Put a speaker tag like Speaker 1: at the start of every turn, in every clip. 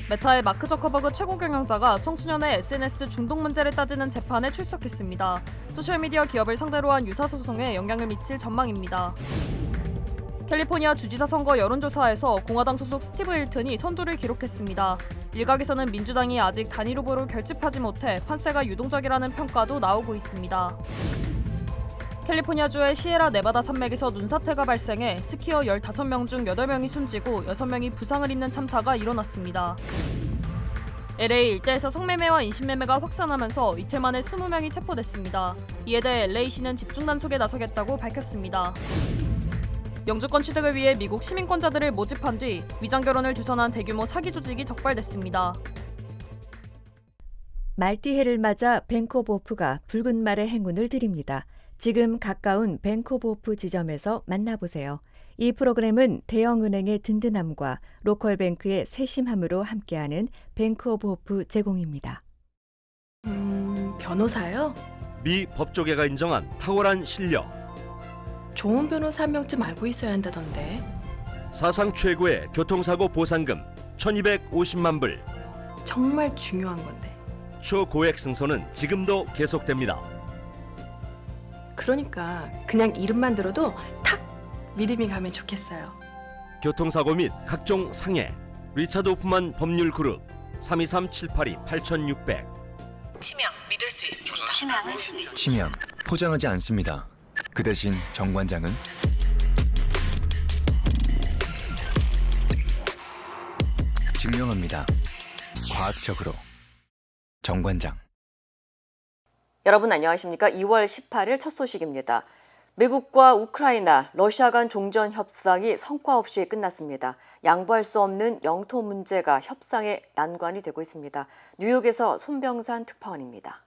Speaker 1: 메타의 마크 저커버그 최고 경영자가 청소년의 SNS 중독 문제를 따지는 재판에 출석했습니다. 소셜미디어 기업을 상대로 한 유사 소송에 영향을 미칠 전망입니다. 캘리포니아 주지사 선거 여론조사에서 공화당 소속 스티브 힐튼이 선두를 기록했습니다. 일각에서는 민주당이 아직 단일 후보를 결집하지 못해 판세가 유동적이라는 평가도 나오고 있습니다. 캘리포니아주의 시에라 네바다 산맥에서 눈사태가 발생해 스키어 15명 중 8명이 숨지고 6명이 부상을 입는 참사가 일어났습니다. LA 일대에서 성매매와 인신매매가 확산하면서 이틀 만에 20명이 체포됐습니다. 이에 대해 LA시는 집중 단속에 나서겠다고 밝혔습니다. 영주권 취득을 위해 미국 시민권자들을 모집한 뒤 위장결혼을 주선한 대규모 사기 조직이 적발됐습니다.
Speaker 2: 말띠해를 맞아 뱅크 오브 호프가 붉은 말의 행운을 드립니다. 지금 가까운 뱅크 오브 호프 지점에서 만나보세요. 이 프로그램은 대형은행의 든든함과 로컬뱅크의 세심함으로 함께하는 뱅크 오브 호프 제공입니다.
Speaker 3: 변호사요?
Speaker 4: 미 법조계가 인정한 탁월한 실력,
Speaker 3: 좋은 변호사 한 명쯤 알고 있어야 한다던데.
Speaker 4: 사상 최고의 교통사고 보상금 1,250만 불,
Speaker 3: 정말 중요한 건데.
Speaker 4: 초고액 승소는 지금도 계속됩니다.
Speaker 3: 그러니까 그냥 이름만 들어도 탁 믿음이 가면 좋겠어요.
Speaker 4: 교통사고 및 각종 상해, 리차드 호프만 법률그룹 323-782-8600.
Speaker 3: 치명 믿을 수 있습니다.
Speaker 5: 치면 포장하지 않습니다. 그 대신 정관장은 증명합니다. 과학적으로. 정관장.
Speaker 6: 여러분 안녕하십니까? 2월 18일 첫 소식입니다. 미국과 우크라이나, 러시아 간 종전 협상이 성과 없이 끝났습니다. 양보할 수 없는 영토 문제가 협상의 난관이 되고 있습니다. 뉴욕에서 손병산 특파원입니다.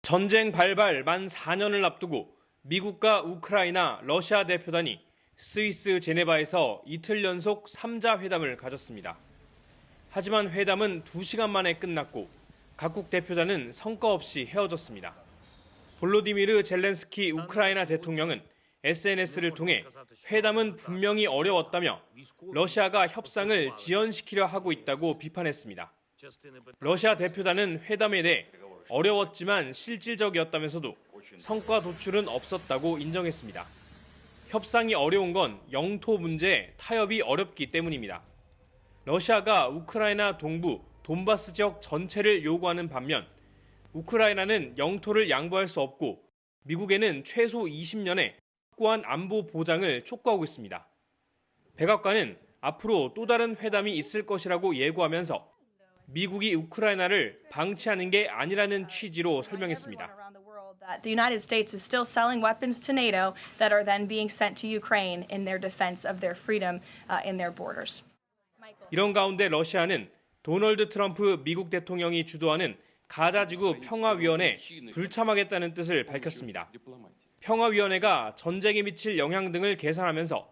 Speaker 7: 전쟁 발발 만 4년을 앞두고 미국과 우크라이나, 러시아 대표단이 스위스 제네바에서 이틀 연속 3자 회담을 가졌습니다. 하지만 회담은 2시간 만에 끝났고 각국 대표단은 성과 없이 헤어졌습니다. 볼로디미르 젤렌스키 우크라이나 대통령은 SNS를 통해 회담은 분명히 어려웠다며 러시아가 협상을 지연시키려 하고 있다고 비판했습니다. 러시아 대표단은 회담에 대해 어려웠지만 실질적이었다면서도 성과 도출은 없었다고 인정했습니다. 협상이 어려운 건 영토 문제에 타협이 어렵기 때문입니다. 러시아가 우크라이나 동부 돈바스 지역 전체를 요구하는 반면 우크라이나는 영토를 양보할 수 없고 미국에는 최소 20년의 확고한 안보 보장을 촉구하고 있습니다. 백악관은 앞으로 또 다른 회담이 있을 것이라고 예고하면서 미국이 우크라이나를 방치하는 게 아니라는 취지로 설명했습니다.
Speaker 8: The United States is still selling weapons to NATO that are then being sent to Ukraine in their defense of their freedom in their borders.
Speaker 7: 이런 가운데 러시아는 도널드 트럼프 미국 대통령이 주도하는 가자지구 평화위원회에 불참하겠다는 뜻을 밝혔습니다. 평화위원회가 전쟁에 미칠 영향 등을 계산하면서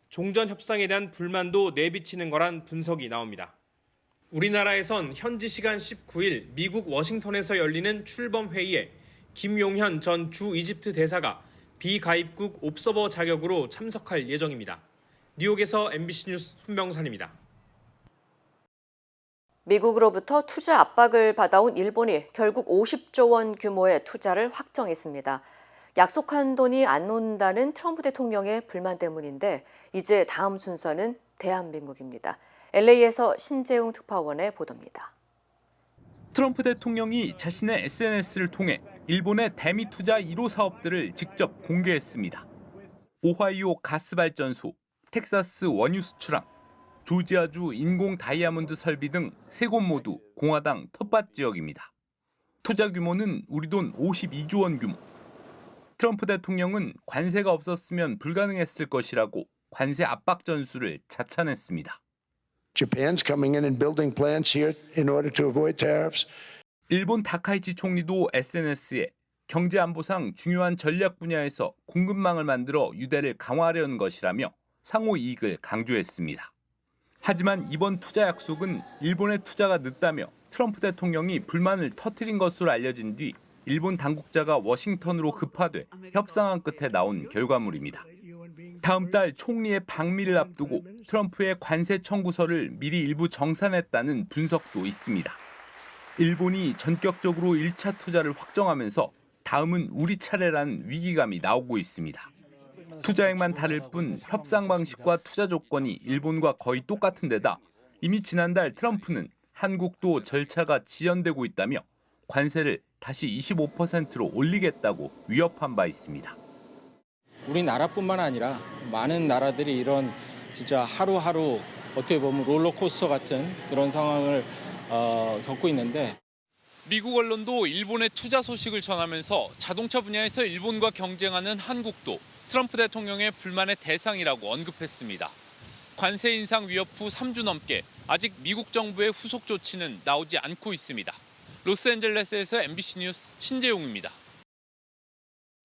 Speaker 7: 종전 협상에 대한 불만도 내비치는 거란 분석이 나옵니다. 우리나라에선 현지 시간 19일 미국 워싱턴에서 열리는 출범 회의에 김용현 전 주 이집트 대사가 비가입국 옵서버 자격으로 참석할 예정입니다. 뉴욕에서 MBC 뉴스 손병산입니다.
Speaker 6: 미국으로부터 투자 압박을 받아온 일본이 결국 50조 원 규모의 투자를 확정했습니다. 약속한 돈이 안 온다는 트럼프 대통령의 불만 때문인데 이제 다음 순서는 대한민국입니다. LA에서 신재웅 특파원의 보도입니다.
Speaker 9: 트럼프 대통령이 자신의 SNS를 통해 일본의 대미 투자 1호 사업들을 직접 공개했습니다. 오하이오 가스발전소, 텍사스 원유 수출항, 조지아주 인공 다이아몬드 설비 등 세 곳 모두 공화당 텃밭 지역입니다. 투자 규모는 우리 돈 52조 원 규모. 트럼프 대통령은 관세가 없었으면 불가능했을 것이라고 관세 압박 전술을 자찬했습니다.
Speaker 10: Japan's coming in and building plants here in order to avoid tariffs.
Speaker 9: 일본 다카이치 총리도 SNS에 경제 안보상 중요한 전략 분야에서 공급망을 만들어 유대를 강화하려는 것이라며 상호 이익을 강조했습니다. 하지만 이번 투자 약속은 일본의 투자가 늦다며 트럼프 대통령이 불만을 터뜨린 것으로 알려진 뒤 일본 당국자가 워싱턴으로 급파돼 협상한 끝에 나온 결과물입니다. 다음 달 총리의 방미를 앞두고 트럼프의 관세 청구서를 미리 일부 정산했다는 분석도 있습니다. 일본이 전격적으로 1차 투자를 확정하면서 다음은 우리 차례라는 위기감이 나오고 있습니다. 투자액만 다를 뿐 협상 방식과 투자 조건이 일본과 거의 똑같은 데다 이미 지난달 트럼프는 한국도 절차가 지연되고 있다며 관세를 다시 25%로 올리겠다고 위협한 바 있습니다.
Speaker 11: 우리나라뿐만 아니라 많은 나라들이 이런 진짜 하루하루 어떻게 보면 롤러코스터 같은 그런 상황을 겪고 있는데
Speaker 12: 미국 언론도 일본의 투자 소식을 전하면서 자동차 분야에서 일본과 경쟁하는 한국도 트럼프 대통령의 불만의 대상이라고 언급했습니다. 관세 인상 위협 후 3주 넘게 아직 미국 정부의 후속 조치는 나오지 않고 있습니다. 로스앤젤레스에서 MBC 뉴스 신재용입니다.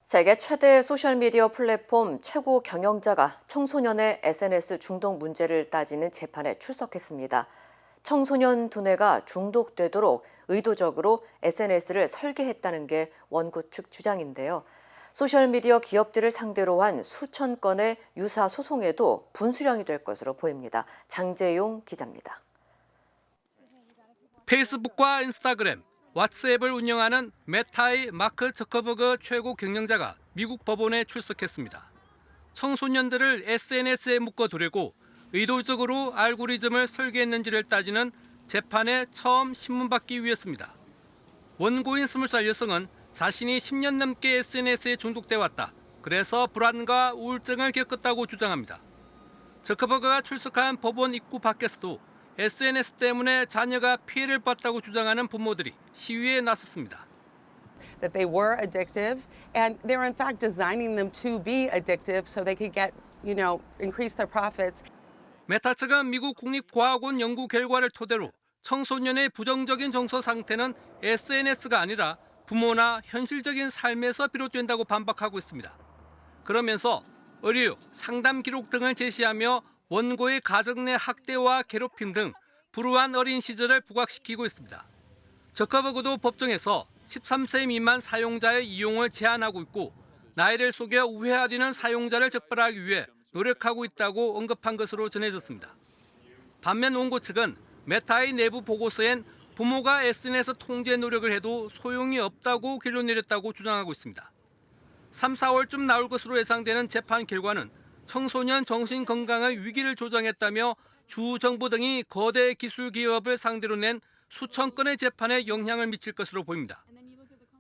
Speaker 6: 세계 최대 소셜미디어 플랫폼 최고 경영자가 청소년의 SNS 중독 문제를 따지는 재판에 출석했습니다. 청소년 두뇌가 중독되도록 의도적으로 SNS를 설계했다는 게 원고 측 주장인데요. 소셜미디어 기업들을 상대로 한 수천 건의 유사 소송에도 분수령이 될 것으로 보입니다. 장재용 기자입니다.
Speaker 13: 페이스북과 인스타그램, 왓츠앱을 운영하는 메타의 마크 저커버그 최고 경영자가 미국 법원에 출석했습니다. 청소년들을 SNS에 묶어두려고 의도적으로 알고리즘을 설계했는지를 따지는 재판에 처음 신문받기 위해서입니다. 원고인 20살 여성은 자신이 10년 넘게 SNS에 중독돼 왔다. 그래서 불안과 우울증을 겪었다고 주장합니다. 저커버그가 출석한 법원 입구 밖에서도 SNS 때문에 자녀가 피해를 봤다고 주장하는 부모들이 시위에 나섰습니다.
Speaker 14: That they were addictive and they're in fact designing them to be addictive so they could get, increase their profits.
Speaker 13: 메타 측은 미국 국립과학원 연구 결과를 토대로 청소년의 부정적인 정서 상태는 SNS가 아니라 부모나 현실적인 삶에서 비롯된다고 반박하고 있습니다. 그러면서 의료, 상담 기록 등을 제시하며 원고의 가정 내 학대와 괴롭힘 등 불우한 어린 시절을 부각시키고 있습니다. 저커버그도 법정에서 13세 미만 사용자의 이용을 제한하고 있고 나이를 속여 우회하려는 사용자를 적발하기 위해 노력하고 있다고 언급한 것으로 전해졌습니다. 반면 원고 측은 메타의 내부 보고서엔 부모가 SNS 통제 노력을 해도 소용이 없다고 결론 내렸다고 주장하고 있습니다. 3, 4월쯤 나올 것으로 예상되는 재판 결과는 청소년 정신 건강의 위기를 조장했다며 주 정부 등이 거대 기술 기업을 상대로 낸 수천 건의 재판에 영향을 미칠 것으로 보입니다.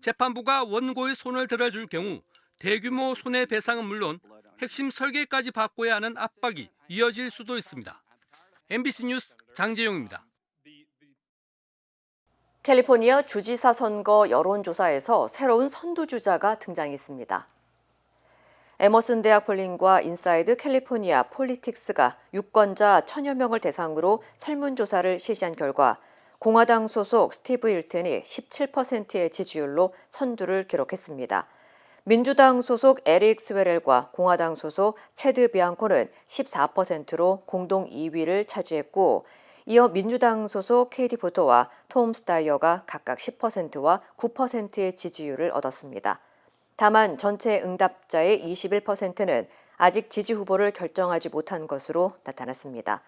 Speaker 13: 재판부가 원고의 손을 들어줄 경우 대규모 손해배상은 물론 핵심 설계까지 바꿔야 하는 압박이 이어질 수도 있습니다. MBC 뉴스 장재용입니다.
Speaker 6: 캘리포니아 주지사 선거 여론조사에서 새로운 선두주자가 등장했습니다. 에머슨 대학 폴링과 인사이드 캘리포니아 폴리틱스가 유권자 1000여 명을 대상으로 설문조사를 실시한 결과 공화당 소속 스티브 힐튼이 17%의 지지율로 선두를 기록했습니다. 민주당 소속 에릭 스웨렐과 공화당 소속 체드 비앙코는 14%로 공동 2위를 차지했고 이어 민주당 소속 케이티 포터와 톰 스타이어가 각각 10%와 9%의 지지율을 얻었습니다. 다만 전체 응답자의 21%는 아직 지지 후보를 결정하지 못한 것으로 나타났습니다.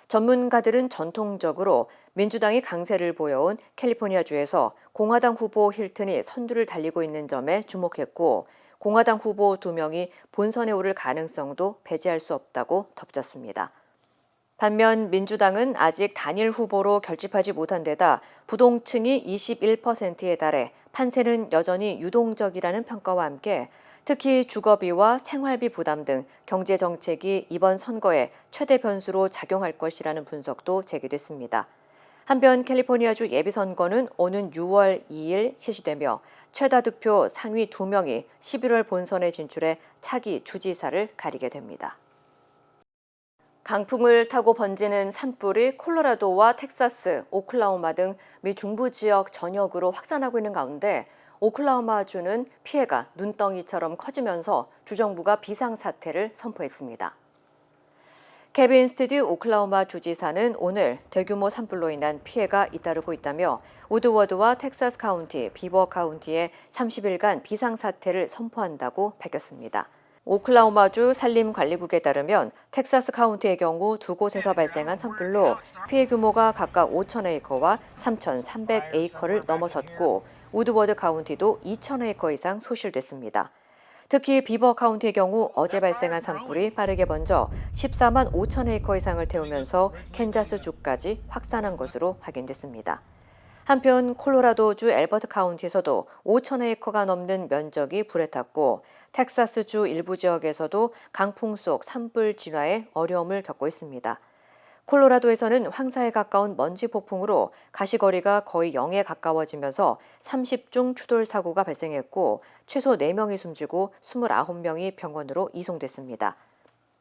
Speaker 6: 전문가들은 전통적으로 민주당이 강세를 보여온 캘리포니아주에서 공화당 후보 힐튼이 선두를 달리고 있는 점에 주목했고 공화당 후보 2명이 본선에 오를 가능성도 배제할 수 없다고 덧붙였습니다. 반면 민주당은 아직 단일 후보로 결집하지 못한 데다 부동층이 21%에 달해 판세는 여전히 유동적이라는 평가와 함께 특히 주거비와 생활비 부담 등 경제 정책이 이번 선거에 최대 변수로 작용할 것이라는 분석도 제기됐습니다. 한편 캘리포니아주 예비선거는 오는 6월 2일 실시되며 최다 득표 상위 2명이 11월 본선에 진출해 차기 주지사를 가리게 됩니다. 강풍을 타고 번지는 산불이 콜로라도와 텍사스, 오클라호마 등 미 중부 지역 전역으로 확산하고 있는 가운데 오클라호마주는 피해가 눈덩이처럼 커지면서 주정부가 비상사태를 선포했습니다. 케빈 스티드 오클라호마 주지사는 오늘 대규모 산불로 인한 피해가 잇따르고 있다며 우드워드와 텍사스 카운티, 비버 카운티에 30일간 비상사태를 선포한다고 밝혔습니다. 오클라호마주 산림관리국에 따르면 텍사스 카운티의 경우 두 곳에서 발생한 산불로 피해 규모가 각각 5,000에이커와 3,300에이커를 넘어섰고 우드워드 카운티도 2,000에이커 이상 소실됐습니다. 특히 비버 카운티의 경우 어제 발생한 산불이 빠르게 번져 14만 5천 에이커 이상을 태우면서 캔자스주까지 확산한 것으로 확인됐습니다. 한편 콜로라도주 엘버트 카운티에서도 5천 에이커가 넘는 면적이 불에 탔고 텍사스주 일부 지역에서도 강풍 속 산불 진화에 어려움을 겪고 있습니다. 콜로라도에서는 황사에 가까운 먼지 폭풍으로 가시거리가 거의 0에 가까워지면서 30중 추돌 사고가 발생했고 최소 4명이 숨지고 29명이 병원으로 이송됐습니다.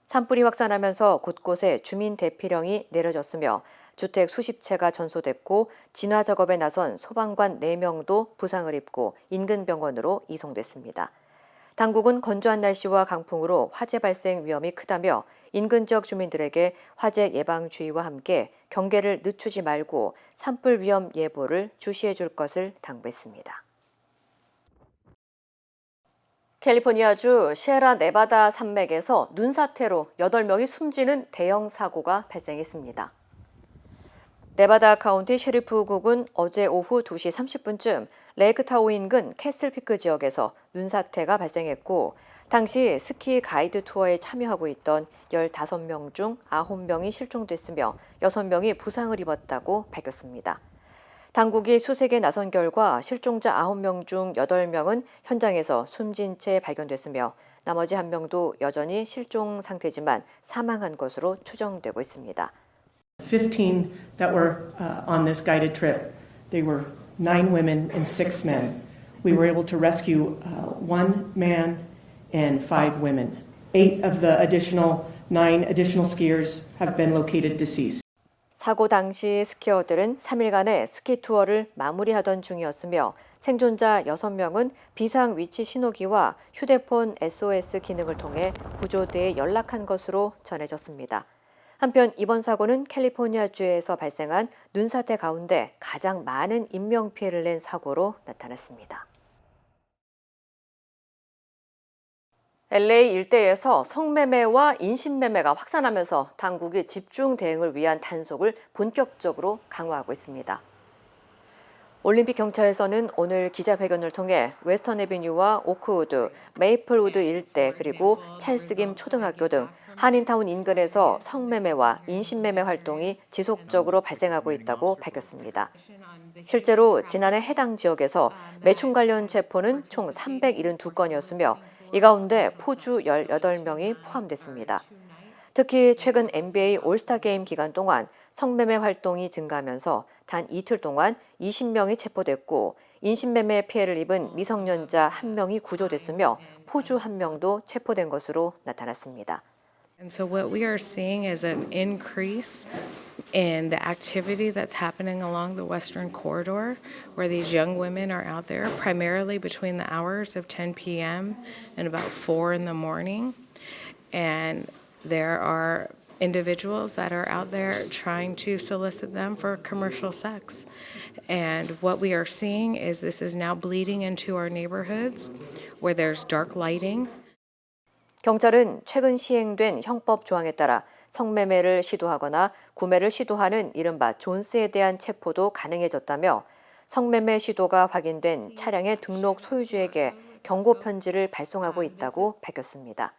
Speaker 6: 산불이 확산하면서 곳곳에 주민 대피령이 내려졌으며 주택 수십 채가 전소됐고 진화 작업에 나선 소방관 4명도 부상을 입고 인근 병원으로 이송됐습니다. 당국은 건조한 날씨와 강풍으로 화재 발생 위험이 크다며 인근 지역 주민들에게 화재 예방 주의와 함께 경계를 늦추지 말고 산불 위험 예보를 주시해 줄 것을 당부했습니다. 캘리포니아주 시에라 네바다 산맥에서 눈사태로 8명이 숨지는 대형 사고가 발생했습니다. 네바다 카운티 셰리프국은 어제 오후 2시 30분쯤 레이크타호 인근 캐슬피크 지역에서 눈사태가 발생했고 당시 스키 가이드 투어에 참여하고 있던 15명 중 9명이 실종됐으며 6명이 부상을 입었다고 밝혔습니다. 당국이 수색에 나선 결과 실종자 9명 중 8명은 현장에서 숨진 채 발견됐으며 나머지 1명도 여전히 실종 상태지만 사망한 것으로 추정되고 있습니다.
Speaker 15: 15 that were on this guided trip. They were 9 women and 6 men. We were able to rescue 1 man and 5 women. 8 of the 9 additional skiers have been located deceased.
Speaker 6: 사고 당시 스키어들은 3일간의 스키 투어를 마무리하던 중이었으며 생존자 6명은 비상 위치 신호기와 휴대폰 SOS 기능을 통해 구조대에 연락한 것으로 전해졌습니다. 한편 이번 사고는 캘리포니아주에서 발생한 눈사태 가운데 가장 많은 인명피해를 낸 사고로 나타났습니다. LA 일대에서 성매매와 인신매매가 확산하면서 당국이 집중 대응을 위한 단속을 본격적으로 강화하고 있습니다. 올림픽 경찰서는 오늘 기자회견을 통해 웨스턴 애비뉴와 오크우드, 메이플우드 일대 그리고 찰스김 초등학교 등 한인타운 인근에서 성매매와 인신매매 활동이 지속적으로 발생하고 있다고 밝혔습니다. 실제로 지난해 해당 지역에서 매춘 관련 체포는 총 372건이었으며 이 가운데 포주 18명이 포함됐습니다. 특히 최근 NBA 올스타 게임 기간 동안 성매매 활동이 증가하면서 단 이틀 동안 20명이 체포됐고 인신매매 피해를 입은 미성년자 1명이 구조됐으며 포주 1명도 체포된 것으로 나타났습니다.
Speaker 16: And so what we are seeing is an increase in the activity that's happening along the Western Corridor, where these young women are out there primarily between the hours of 10 p.m. and about 4 in the morning. And there are individuals that are out there trying to solicit them for commercial sex. And what we are seeing is this is now bleeding into our neighborhoods where there's dark lighting.
Speaker 6: 경찰은 최근 시행된 형법 조항에 따라 성매매를 시도하거나 구매를 시도하는 이른바 존스에 대한 체포도 가능해졌다며 성매매 시도가 확인된 차량의 등록 소유주에게 경고 편지를 발송하고 있다고 밝혔습니다.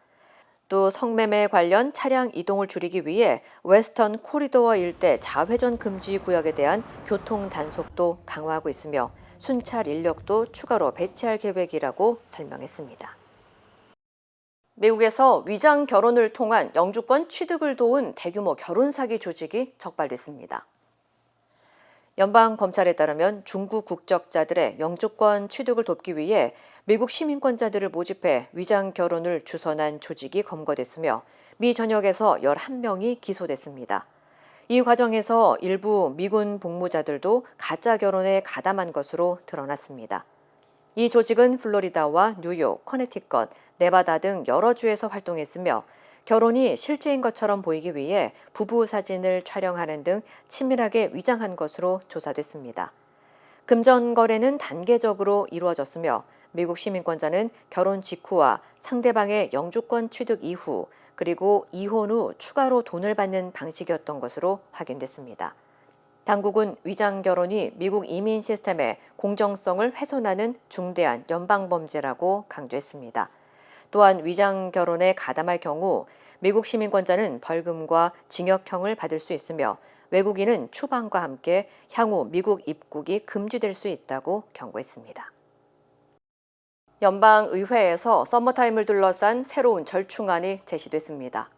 Speaker 6: 또 성매매 관련 차량 이동을 줄이기 위해 웨스턴 코리도어 일대 좌회전 금지 구역에 대한 교통 단속도 강화하고 있으며 순찰 인력도 추가로 배치할 계획이라고 설명했습니다. 미국에서 위장 결혼을 통한 영주권 취득을 도운 대규모 결혼 사기 조직이 적발됐습니다. 연방 검찰에 따르면 중국 국적자들의 영주권 취득을 돕기 위해 미국 시민권자들을 모집해 위장 결혼을 주선한 조직이 검거됐으며 미 전역에서 11명이 기소됐습니다. 이 과정에서 일부 미군 복무자들도 가짜 결혼에 가담한 것으로 드러났습니다. 이 조직은 플로리다와 뉴욕, 커네티컷, 네바다 등 여러 주에서 활동했으며 결혼이 실제인 것처럼 보이기 위해 부부 사진을 촬영하는 등 치밀하게 위장한 것으로 조사됐습니다. 금전 거래는 단계적으로 이루어졌으며 미국 시민권자는 결혼 직후와 상대방의 영주권 취득 이후 그리고 이혼 후 추가로 돈을 받는 방식이었던 것으로 확인됐습니다. 당국은 위장 결혼이 미국 이민 시스템의 공정성을 훼손하는 중대한 연방 범죄라고 강조했습니다. 또한 위장 결혼에 가담할 경우 미국 시민권자는 벌금과 징역형을 받을 수 있으며 외국인은 추방과 함께 향후 미국 입국이 금지될 수 있다고 경고했습니다. 연방의회에서 서머타임을 둘러싼 새로운 절충안이 제시됐습니다.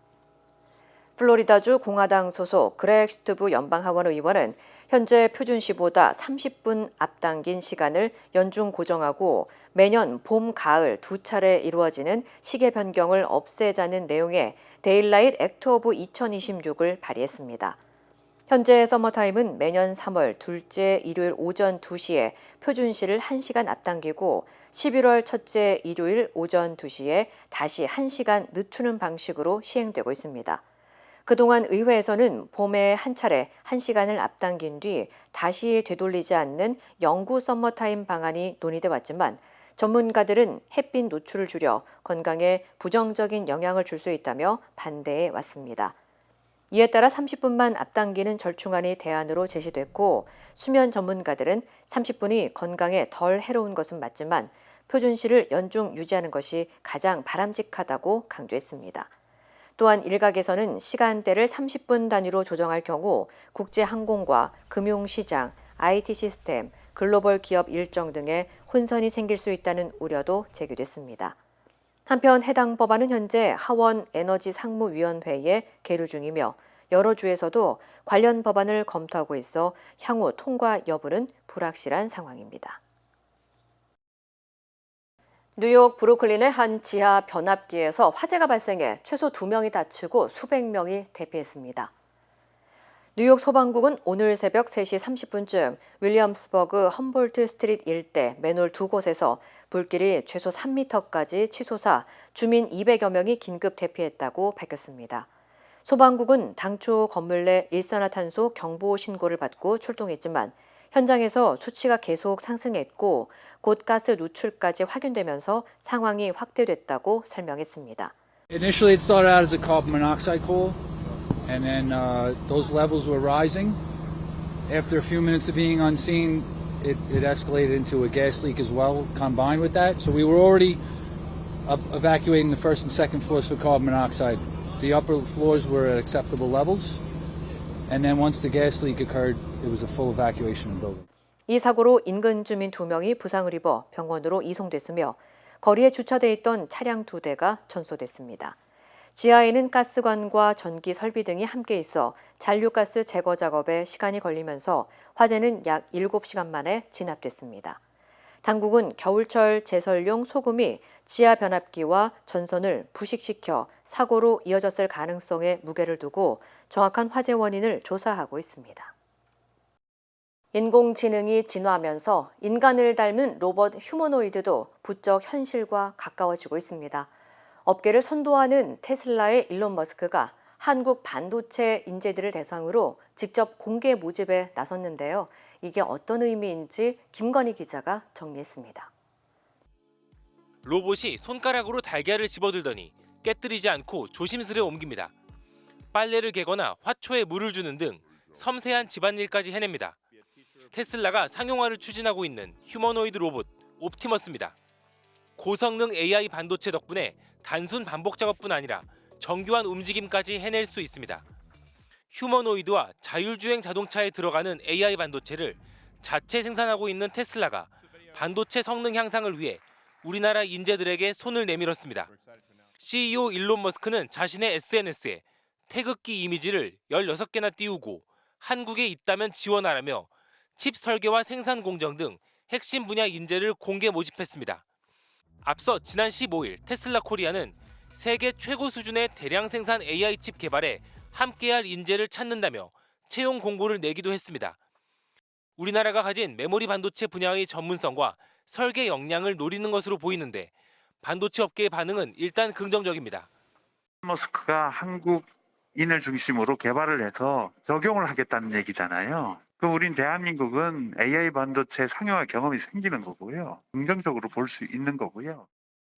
Speaker 6: 플로리다주 공화당 소속 그렉 스튜브 연방하원 의원은 현재 표준시보다 30분 앞당긴 시간을 연중 고정하고 매년 봄, 가을 두 차례 이루어지는 시계 변경을 없애자는 내용의 데일라이트 액트 오브 2026을 발의했습니다. 현재 서머타임은 매년 3월 둘째 일요일 오전 2시에 표준시를 1시간 앞당기고 11월 첫째 일요일 오전 2시에 다시 1시간 늦추는 방식으로 시행되고 있습니다. 그동안 의회에서는 봄에 한 차례 1시간을 앞당긴 뒤 다시 되돌리지 않는 영구 서머타임 방안이 논의돼 왔지만 전문가들은 햇빛 노출을 줄여 건강에 부정적인 영향을 줄 수 있다며 반대해 왔습니다. 이에 따라 30분만 앞당기는 절충안이 대안으로 제시됐고 수면 전문가들은 30분이 건강에 덜 해로운 것은 맞지만 표준시를 연중 유지하는 것이 가장 바람직하다고 강조했습니다. 또한 일각에서는 시간대를 30분 단위로 조정할 경우 국제항공과 금융시장, IT 시스템, 글로벌 기업 일정 등의 혼선이 생길 수 있다는 우려도 제기됐습니다. 한편 해당 법안은 현재 하원 에너지상무위원회에 계류 중이며 여러 주에서도 관련 법안을 검토하고 있어 향후 통과 여부는 불확실한 상황입니다. 뉴욕 브루클린의 한 지하 변압기에서 화재가 발생해 최소 2명이 다치고 수백 명이 대피했습니다. 뉴욕 소방국은 오늘 새벽 3시 30분쯤 윌리엄스버그 험볼트 스트리트 일대 맨홀 두 곳에서 불길이 최소 3m까지 치솟아 주민 200여 명이 긴급 대피했다고 밝혔습니다. 소방국은 당초 건물 내 일산화탄소 경보 신고를 받고 출동했지만 현장에서 수치가 계속 상승했고 곧 가스 누출까지 확인되면서 상황이 확대됐다고 설명했습니다.
Speaker 17: Initially it started out as a carbon monoxide call. And then those levels were rising. After a few minutes of being on scene, it escalated into a gas leak as well, combined with that. So we were already evacuating the first and second floors for carbon monoxide. The upper floors were at acceptable levels. And then once the gas leak occurred, it was a full evacuation of the building.
Speaker 6: 이 사고로 인근 주민 2명이 부상을 입어 병원으로 이송됐으며 거리에 주차돼 있던 차량 2대가 전소됐습니다. 지하에는 가스관과 전기 설비 등이 함께 있어 잔류가스 제거 작업에 시간이 걸리면서 화재는 약 7시간 만에 진압됐습니다. 당국은 겨울철 제설용 소금이 지하 변압기와 전선을 부식시켜 사고로 이어졌을 가능성에 무게를 두고 정확한 화재 원인을 조사하고 있습니다. 인공지능이 진화하면서 인간을 닮은 로봇 휴머노이드도 부쩍 현실과 가까워지고 있습니다. 업계를 선도하는 테슬라의 일론 머스크가 한국 반도체 인재들을 대상으로 직접 공개 모집에 나섰는데요. 이게 어떤 의미인지 김건희 기자가 정리했습니다.
Speaker 18: 로봇이 손가락으로 달걀을 집어들더니 깨뜨리지 않고 조심스레 옮깁니다. 빨래를 개거나 화초에 물을 주는 등 섬세한 집안일까지 해냅니다. 테슬라가 상용화를 추진하고 있는 휴머노이드 로봇 옵티머스입니다. 고성능 AI 반도체 덕분에 단순 반복 작업뿐 아니라 정교한 움직임까지 해낼 수 있습니다. 휴머노이드와 자율주행 자동차에 들어가는 AI 반도체를 자체 생산하고 있는 테슬라가 반도체 성능 향상을 위해 우리나라 인재들에게 손을 내밀었습니다. CEO 일론 머스크는 자신의 SNS에 태극기 이미지를 16개나 띄우고 한국에 있다면 지원하라며 칩 설계와 생산 공정 등 핵심 분야 인재를 공개 모집했습니다. 앞서 지난 15일 테슬라 코리아는 세계 최고 수준의 대량 생산 AI 칩 개발에 함께할 인재를 찾는다며 채용 공고를 내기도 했습니다. 우리나라가 가진 메모리 반도체 분야의 전문성과 설계 역량을 노리는 것으로 보이는데 반도체 업계의 반응은 일단 긍정적입니다.
Speaker 19: 머스크가 한국인을 중심으로 개발을 해서 적용을 하겠다는 얘기잖아요. 우린 대한민국은 AI 반도체 상용화 경험이 생기는 거고요. 긍정적으로 볼 수 있는 거고요.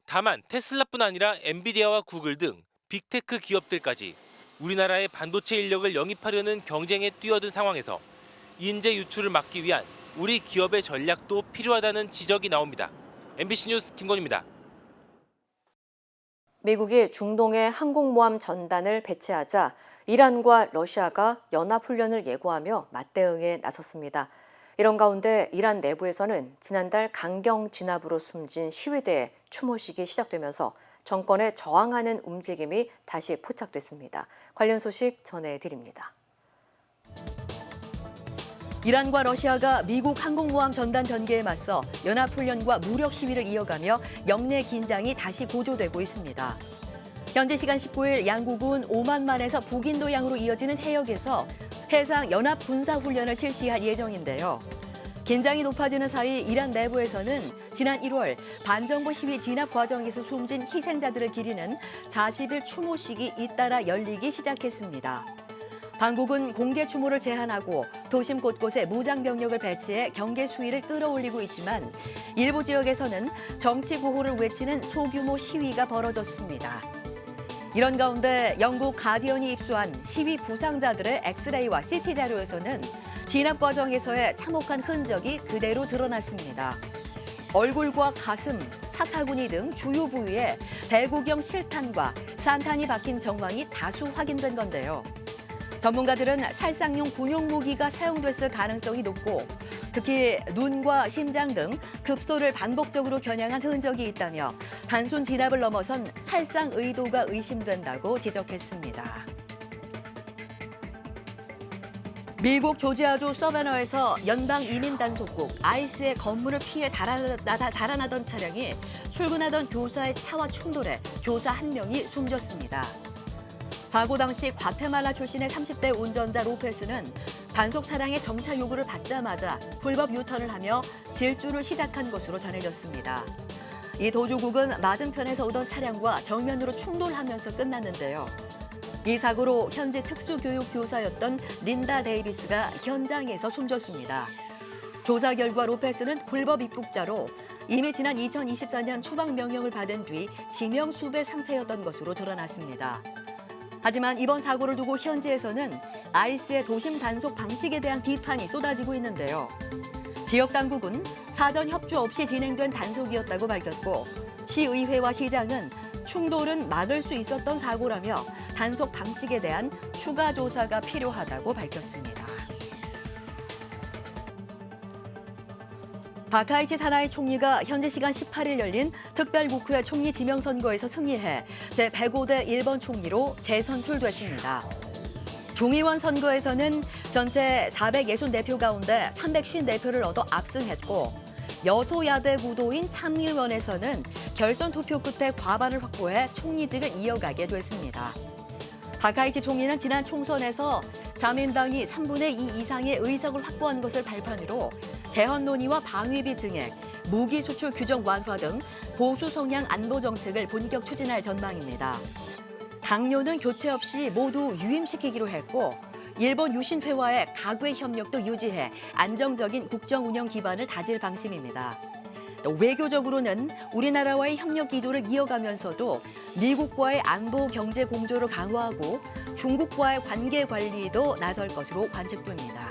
Speaker 18: 다만 테슬라뿐 아니라 엔비디아와 구글 등 빅테크 기업들까지 우리나라의 반도체 인력을 영입하려는 경쟁에 뛰어든 상황에서 인재 유출을 막기 위한 우리 기업의 전략도 필요하다는 지적이 나옵니다. MBC 뉴스 김건희입니다.
Speaker 6: 미국이 중동에 항공모함 전단을 배치하자 이란과 러시아가 연합훈련을 예고하며 맞대응에 나섰습니다. 이런 가운데 이란 내부에서는 지난달 강경 진압으로 숨진 시위대의 추모식이 시작되면서 정권에 저항하는 움직임이 다시 포착됐습니다. 관련 소식 전해드립니다.
Speaker 20: 이란과 러시아가 미국 항공모함 전단 전개에 맞서 연합훈련과 무력 시위를 이어가며 영내 긴장이 다시 고조되고 있습니다. 현지 시간 19일 양국은 오만만에서 북인도양으로 이어지는 해역에서 해상 연합 군사훈련을 실시할 예정인데요. 긴장이 높아지는 사이 이란 내부에서는 지난 1월 반정부 시위 진압 과정에서 숨진 희생자들을 기리는 40일 추모식이 잇따라 열리기 시작했습니다. 당국은 공개 추모를 제한하고 도심 곳곳에 무장 병력을 배치해 경계 수위를 끌어올리고 있지만 일부 지역에서는 정치 구호를 외치는 소규모 시위가 벌어졌습니다. 이런 가운데 영국 가디언이 입수한 시위 부상자들의 엑스레이와 CT 자료에서는 진압 과정에서의 참혹한 흔적이 그대로 드러났습니다. 얼굴과 가슴, 사타구니 등 주요 부위에 대구경 실탄과 산탄이 박힌 정황이 다수 확인된 건데요. 전문가들은 살상용 군용 무기가 사용됐을 가능성이 높고 특히 눈과 심장 등 급소를 반복적으로 겨냥한 흔적이 있다며 단순 진압을 넘어선 살상 의도가 의심된다고 지적했습니다. 미국 조지아주 서베너에서 연방 이민 단속국 ICE의 건물을 피해 달아나던 차량이 출근하던 교사의 차와 충돌해 교사 한 명이 숨졌습니다. 사고 당시 과테말라 출신의 30대 운전자 로페스는 단속 차량의 정차 요구를 받자마자 불법 유턴을 하며 질주를 시작한 것으로 전해졌습니다. 이 도주국은 맞은편에서 오던 차량과 정면으로 충돌하면서 끝났는데요. 이 사고로 현지 특수교육 교사였던 린다 데이비스가 현장에서 숨졌습니다. 조사 결과 로페스는 불법 입국자로 이미 지난 2024년 추방 명령을 받은 뒤 지명 수배 상태였던 것으로 드러났습니다. 하지만 이번 사고를 두고 현지에서는 ICE의 도심 단속 방식에 대한 비판이 쏟아지고 있는데요. 지역 당국은 사전 협조 없이 진행된 단속이었다고 밝혔고 시의회와 시장은 충돌은 막을 수 있었던 사고라며 단속 방식에 대한 추가 조사가 필요하다고 밝혔습니다. 다카이치 사나이 총리가 현지 시간 18일 열린 특별국회 총리 지명선거에서 승리해 제105대 1번 총리로 재선출됐습니다. 중의원 선거에서는 전체 464표 가운데 354표를 얻어 압승했고 여소야대 구도인 참의원에서는 결선 투표 끝에 과반을 확보해 총리직을 이어가게 됐습니다. 다카이치 총리는 지난 총선에서 자민당이 3분의 2 이상의 의석을 확보한 것을 발판으로 대헌 논의와 방위비 증액, 무기 수출 규정 완화 등 보수 성향 안보 정책을 본격 추진할 전망입니다. 당뇨는 교체 없이 모두 유임시키기로 했고 일본 유신회와의 가괴 협력도 유지해 안정적인 국정 운영 기반을 다질 방침입니다. 외교적으로는 우리나라와의 협력 기조를 이어가면서도 미국과의 안보 경제 공조를 강화하고 중국과의 관계 관리도 나설 것으로 관측됩니다.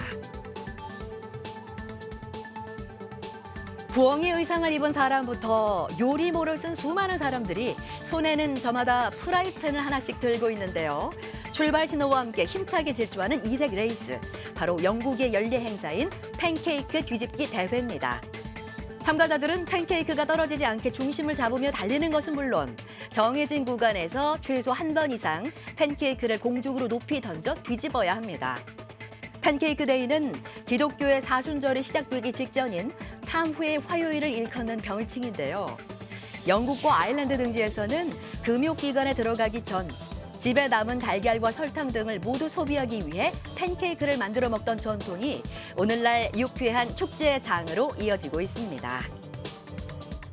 Speaker 20: 부엉이 의상을 입은 사람부터 요리모를 쓴 수많은 사람들이 손에는 저마다 프라이팬을 하나씩 들고 있는데요. 출발 신호와 함께 힘차게 질주하는 이색 레이스, 바로 영국의 연례 행사인 팬케이크 뒤집기 대회입니다. 참가자들은 팬케이크가 떨어지지 않게 중심을 잡으며 달리는 것은 물론 정해진 구간에서 최소 한 번 이상 팬케이크를 공중으로 높이 던져 뒤집어야 합니다. 팬케이크 데이는 기독교의 사순절이 시작되기 직전인 참후의 화요일을 일컫는 별칭인데요. 영국과 아일랜드 등지에서는 금욕기간에 들어가기 전 집에 남은 달걀과 설탕 등을 모두 소비하기 위해 팬케이크를 만들어 먹던 전통이 오늘날 유쾌한 축제의 장으로 이어지고 있습니다.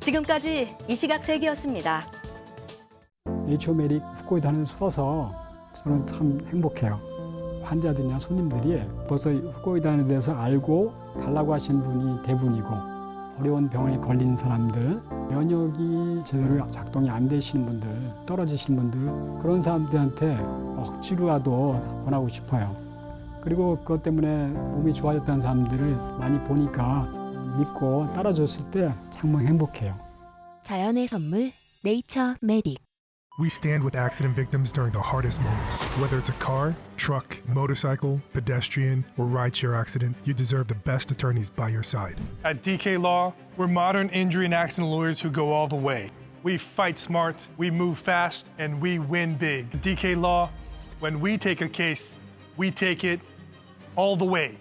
Speaker 20: 지금까지 이 시각 세계였습니다.
Speaker 21: 네이처메릭 후코이단을 써서 저는 참 행복해요. 환자들이나 손님들이 벌써 후코이단에 대해서 알고 달라고 하시는 분이 대부분이고, 어려운 병에 걸린 사람들, 면역이 제대로 작동이 안 되시는 분들, 떨어지시는 분들, 그런 사람들한테 억지로라도 권하고 싶어요. 그리고 그것 때문에 몸이 좋아졌다는 사람들을 많이 보니까 믿고 따라줬을 때 정말 행복해요.
Speaker 22: 자연의 선물 네이처 메딕.
Speaker 23: We stand with accident victims during the hardest moments. Whether it's a car, truck, motorcycle, pedestrian, or rideshare accident, you deserve the best attorneys by your side.
Speaker 24: At DK Law, we're modern injury and accident lawyers who go all the way. We fight smart, we move fast, and we win big. At DK Law, when we take a case, we take it all the way.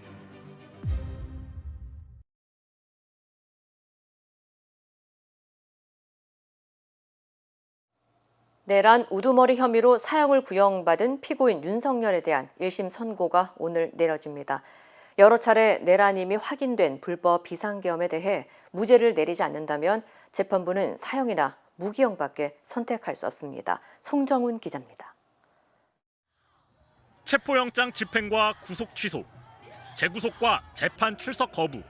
Speaker 6: 내란 우두머리 혐의로 사형을 구형받은 피고인 윤석열에 대한 1심 선고가 오늘 내려집니다. 여러 차례 내란임이 확인된 불법 비상계엄에 대해 무죄를 내리지 않는다면 재판부는 사형이나 무기형밖에 선택할 수 없습니다. 송정훈 기자입니다.
Speaker 25: 체포영장 집행과 구속 취소, 재구속과 재판 출석 거부,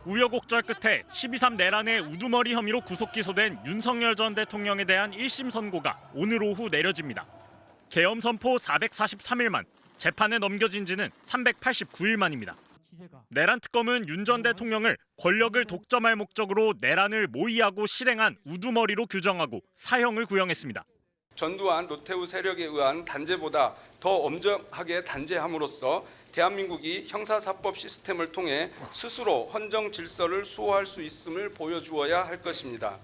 Speaker 25: 우여곡절 끝에 12.3 내란의 우두머리 혐의로 구속 기소된 윤석열 전 대통령에 대한 1심 선고가 오늘 오후 내려집니다. 계엄 선포 443일 만, 재판에 넘겨진 지는 389일 만입니다. 내란 특검은 윤 전 대통령을 권력을 독점할 목적으로 내란을 모의하고 실행한 우두머리로 규정하고 사형을 구형했습니다.
Speaker 26: 전두환 노태우 세력에 의한 단죄보다 더 엄정하게 단죄함으로써 대한민국이 형사사법 시스템을 통해 스스로 헌정 질서를 수호할 수 있음을 보여주어야 할 것입니다.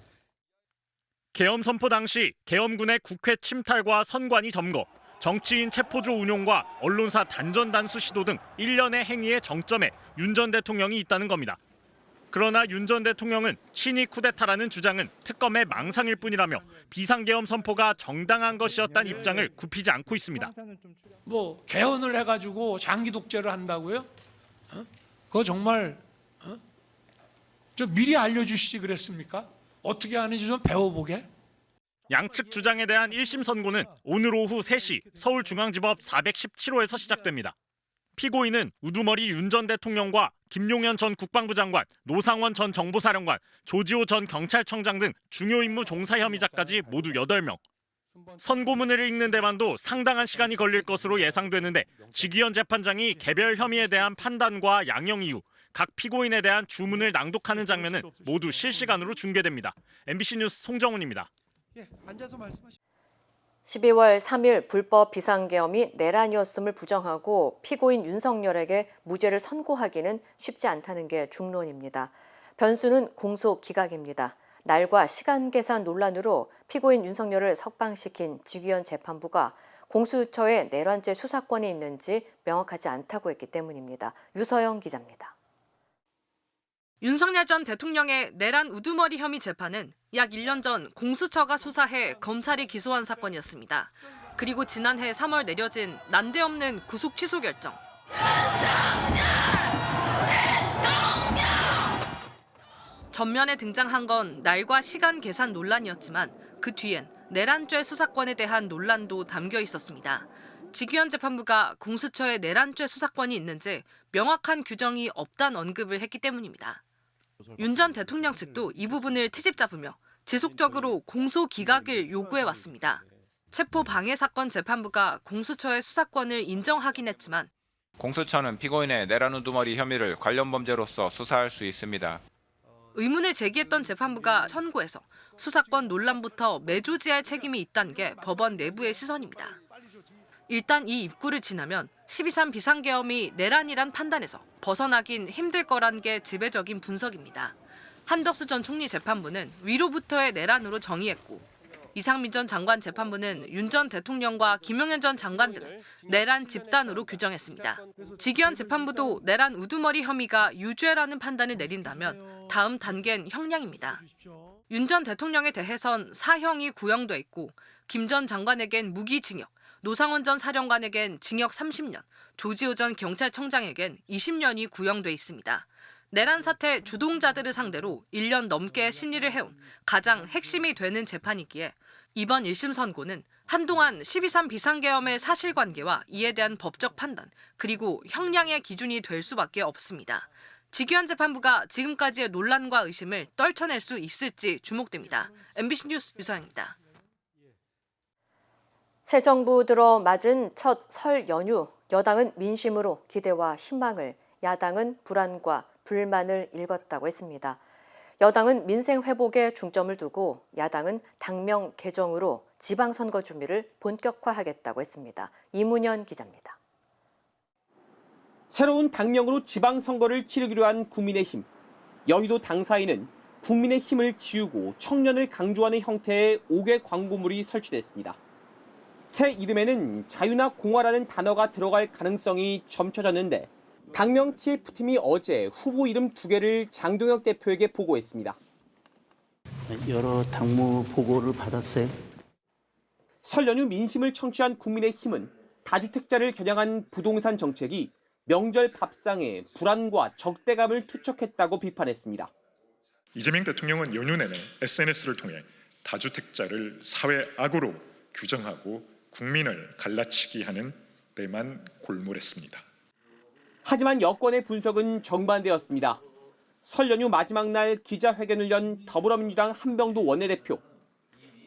Speaker 25: 계엄 선포 당시 계엄군의 국회 침탈과 선관위 점거, 정치인 체포조 운용과 언론사 단전단수 시도 등 일련의 행위의 정점에 윤 전 대통령이 있다는 겁니다. 그러나 윤 전 대통령은 친위 쿠데타라는 주장은 특검의 망상일 뿐이라며 비상계엄 선포가 정당한 것이었다는 입장을 굽히지 않고 있습니다.
Speaker 27: 뭐 개헌을 해가지고 장기 독재를 한다고요? 그거 정말 좀 미리 알려주시지 그랬습니까? 어떻게 하는지 좀 배워보게.
Speaker 25: 양측 주장에 대한 1심 선고는 오늘 오후 3시 서울중앙지법 417호에서 시작됩니다. 피고인은 우두머리 윤 전 대통령과 김용현 전 국방부 장관, 노상원 전 정보사령관, 조지호 전 경찰청장 등 중요 임무 종사 혐의자까지 모두 8명. 선고문을 읽는 데만도 상당한 시간이 걸릴 것으로 예상되는데 지기현 재판장이 개별 혐의에 대한 판단과 양형 이유, 각 피고인에 대한 주문을 낭독하는 장면은 모두 실시간으로 중계됩니다. MBC 뉴스 송정훈입니다.
Speaker 24: 앉아서 말씀하시죠.
Speaker 6: 12월 3일 불법 비상계엄이 내란이었음을 부정하고 피고인 윤석열에게 무죄를 선고하기는 쉽지 않다는 게 중론입니다. 변수는 공소 기각입니다. 날과 시간 계산 논란으로 피고인 윤석열을 석방시킨 지기현 재판부가 공수처에 내란죄 수사권이 있는지 명확하지 않다고 했기 때문입니다. 유서영 기자입니다.
Speaker 28: 윤석열 전 대통령의 내란 우두머리 혐의 재판은 약 1년 전 공수처가 수사해 검찰이 기소한 사건이었습니다. 그리고 지난해 3월 내려진 난데없는 구속 취소 결정. 전면에 등장한 건 날과 시간 계산 논란이었지만 그 뒤엔 내란죄 수사권에 대한 논란도 담겨 있었습니다. 지기현 재판부가 공수처에 내란죄 수사권이 있는지 명확한 규정이 없다는 언급을 했기 때문입니다. 윤 전 대통령 측도 이 부분을 트집 잡으며 지속적으로 공소 기각을 요구해왔습니다. 체포 방해 사건 재판부가 공수처의 수사권을 인정하긴 했지만
Speaker 29: 공수처는 피고인의 내란 우두머리 혐의를 관련 범죄로서 수사할 수 있습니다.
Speaker 28: 의문을 제기했던 재판부가 선고에서 수사권 논란부터 매조지할 책임이 있다는 게 법원 내부의 시선입니다. 일단 이 입구를 지나면 12.3 비상계엄이 내란이란 판단에서 벗어나긴 힘들 거란 게 지배적인 분석입니다. 한덕수 전 총리 재판부는 위로부터의 내란으로 정의했고 이상민 전 장관 재판부는 윤 전 대통령과 김용현 전 장관 등을 내란 집단으로 규정했습니다. 지기현 재판부도 내란 우두머리 혐의가 유죄라는 판단을 내린다면 다음 단계는 형량입니다. 윤 전 대통령에 대해선 사형이 구형돼 있고 김 전 장관에겐 무기징역, 노상원 전 사령관에겐 징역 30년, 조지호 전 경찰청장에겐 20년이 구형돼 있습니다. 내란 사태 주동자들을 상대로 1년 넘게 심리를 해온 가장 핵심이 되는 재판이기에 이번 1심 선고는 한동안 12.3 비상계엄의 사실관계와 이에 대한 법적 판단, 그리고 형량의 기준이 될 수밖에 없습니다. 지규환 재판부가 지금까지의 논란과 의심을 떨쳐낼 수 있을지 주목됩니다. MBC 뉴스 유서영입니다.
Speaker 6: 새 정부 들어 맞은 첫 설 연휴, 여당은 민심으로 기대와 희망을, 야당은 불안과 불만을 일궜다고 했습니다. 여당은 민생 회복에 중점을 두고 야당은 당명 개정으로 지방선거 준비를 본격화하겠다고 했습니다. 이문현 기자입니다.
Speaker 1: 새로운 당명으로 지방선거를 치르기로 한 국민의힘. 여의도 당사에는 국민의힘을 지우고 청년을 강조하는 형태의 5개 광고물이 설치됐습니다. 새 이름에는 자유나 공화라는 단어가 들어갈 가능성이 점쳐졌는데 당명 TF팀이 어제 후보 이름 2개를 장동혁 대표에게 보고했습니다.
Speaker 2: 여러 당무 보고를 받았어요.
Speaker 1: 설 연휴 민심을 청취한 국민의힘은 다주택자를 겨냥한 부동산 정책이 명절 밥상에 불안과 적대감을 투척했다고 비판했습니다.
Speaker 3: 이재명 대통령은 연휴 내내 SNS를 통해 다주택자를 사회 악으로 규정하고 국민을 갈라치기 하는 데만 골몰했습니다.
Speaker 1: 하지만 여권의 분석은 정반대였습니다. 설 연휴 마지막 날 기자회견을 연 더불어민주당 한병도 원내대표.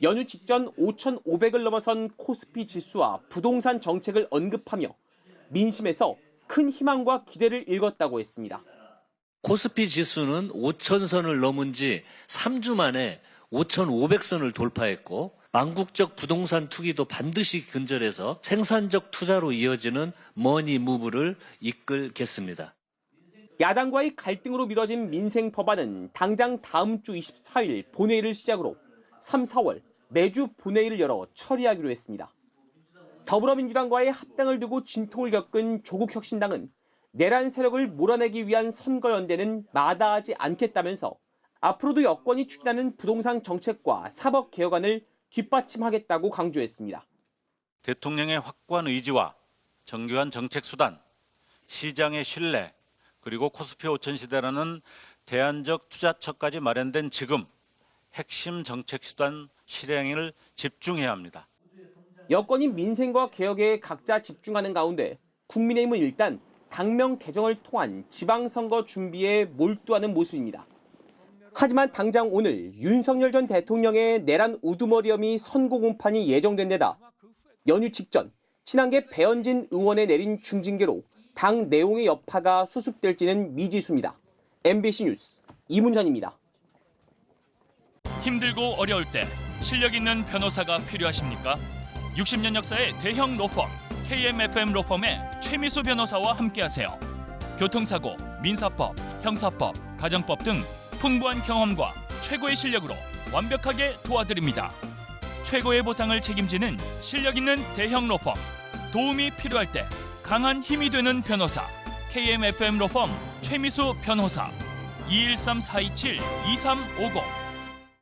Speaker 1: 연휴 직전 5,500을 넘어선 코스피 지수와 부동산 정책을 언급하며 민심에서 큰 희망과 기대를 읽었다고 했습니다.
Speaker 4: 코스피 지수는 5,000선을 넘은 지 3주 만에 5,500선을 돌파했고 망국적 부동산 투기도 반드시 근절해서 생산적 투자로 이어지는 머니 무브를 이끌겠습니다.
Speaker 1: 야당과의 갈등으로 미뤄진 민생 법안은 당장 다음 주 24일 본회의를 시작으로 3, 4월 매주 본회의를 열어 처리하기로 했습니다. 더불어민주당과의 합당을 두고 진통을 겪은 조국혁신당은 내란 세력을 몰아내기 위한 선거연대는 마다하지 않겠다면서 앞으로도 여권이 추진하는 부동산 정책과 사법개혁안을 뒷받침하겠다고 강조했습니다.
Speaker 5: 대통령의 확고한 의지와 정교한 정책 수단, 시장의 신뢰, 그리고 코스피 5천 시대라는 대안적 투자처까지 마련된 지금 핵심 정책 수단 실행을 집중해야 합니다.
Speaker 1: 여권이 민생과 개혁에 각자 집중하는 가운데 국민의힘은 일단 당명 개정을 통한 지방선거 준비에 몰두하는 모습입니다. 하지만 당장 오늘 윤석열 전 대통령의 내란 우두머리엄이 선고 공판이 예정된 데다 연휴 직전 친한계 배현진 의원에 내린 중징계로 당 내용의 여파가 수습될지는 미지수입니다. MBC 뉴스 이문현입니다.
Speaker 7: 힘들고 어려울 때 실력 있는 변호사가 필요하십니까? 60년 역사의 대형 로펌 KMFM 로펌의 최미수 변호사와 함께하세요. 교통사고, 민사법, 형사법, 가정법 등 풍부한 경험과 최고의 실력으로 완벽하게 도와드립니다. 최고의 보상을 책임지는 실력 있는 대형 로펌, 도움이 필요할 때 강한 힘이 되는 변호사 KMFM 로펌 최미수 변호사 213-427-2350.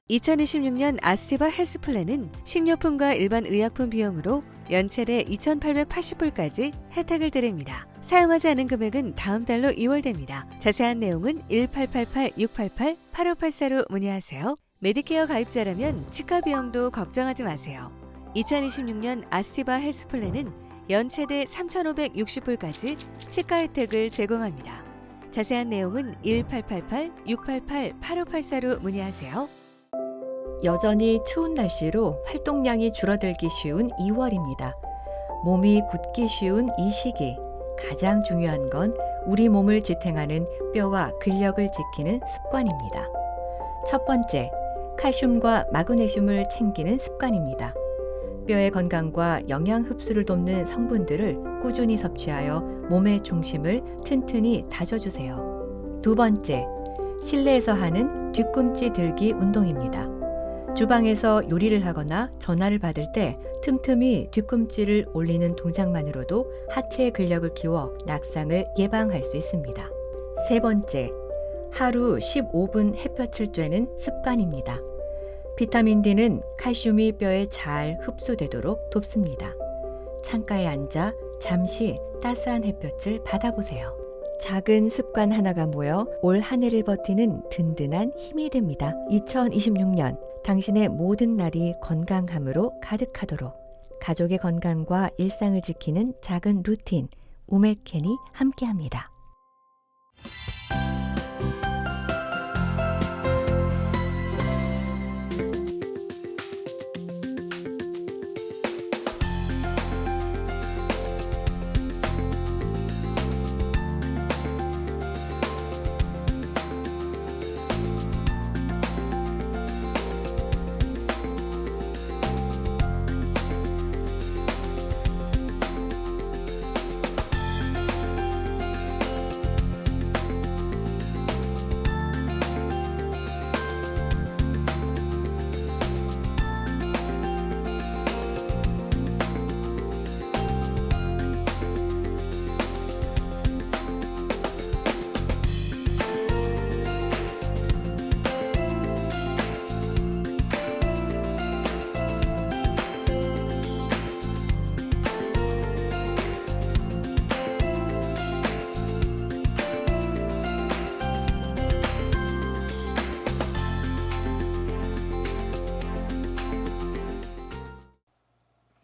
Speaker 8: 2026년 아스테바 헬스플랜은 식료품과 일반 의약품 비용으로 연체대 2,880불까지 혜택을 드립니다. 사용하지 않은 금액은 다음 달로 2월됩니다. 자세한 내용은 1888-688-8584로 문의하세요. 메디케어 가입자라면 치과 비용도 걱정하지 마세요. 2026년 아스티바 헬스플랜은 연체대 3,560불까지 치과 혜택을 제공합니다. 자세한 내용은 1888-688-8584로 문의하세요.
Speaker 9: 여전히 추운 날씨로 활동량이 줄어들기 쉬운 2월입니다. 몸이 굳기 쉬운 이 시기, 가장 중요한 건 우리 몸을 지탱하는 뼈와 근력을 지키는 습관입니다. 첫 번째, 칼슘과 마그네슘을 챙기는 습관입니다. 뼈의 건강과 영양 흡수를 돕는 성분들을 꾸준히 섭취하여 몸의 중심을 튼튼히 다져주세요. 두 번째, 실내에서 하는 뒤꿈치 들기 운동입니다. 주방에서 요리를 하거나 전화를 받을 때 틈틈이 뒤꿈치를 올리는 동작만으로도 하체의 근력을 키워 낙상을 예방할 수 있습니다. 세 번째, 하루 15분 햇볕을 쬐는 습관입니다. 비타민 D는 칼슘이 뼈에 잘 흡수되도록 돕습니다. 창가에 앉아 잠시 따스한 햇볕을 받아보세요. 작은 습관 하나가 모여 올 한 해를 버티는 든든한 힘이 됩니다. 2026년 당신의 모든 날이 건강함으로 가득하도록 가족의 건강과 일상을 지키는 작은 루틴, 우메켄이 함께합니다.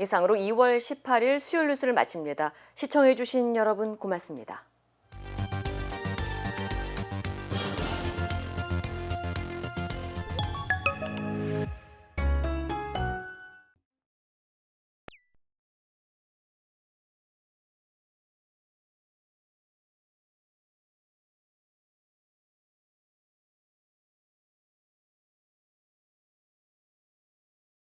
Speaker 6: 이상으로 2월 18일 수요일 뉴스를 마칩니다. 시청해주신 여러분 고맙습니다.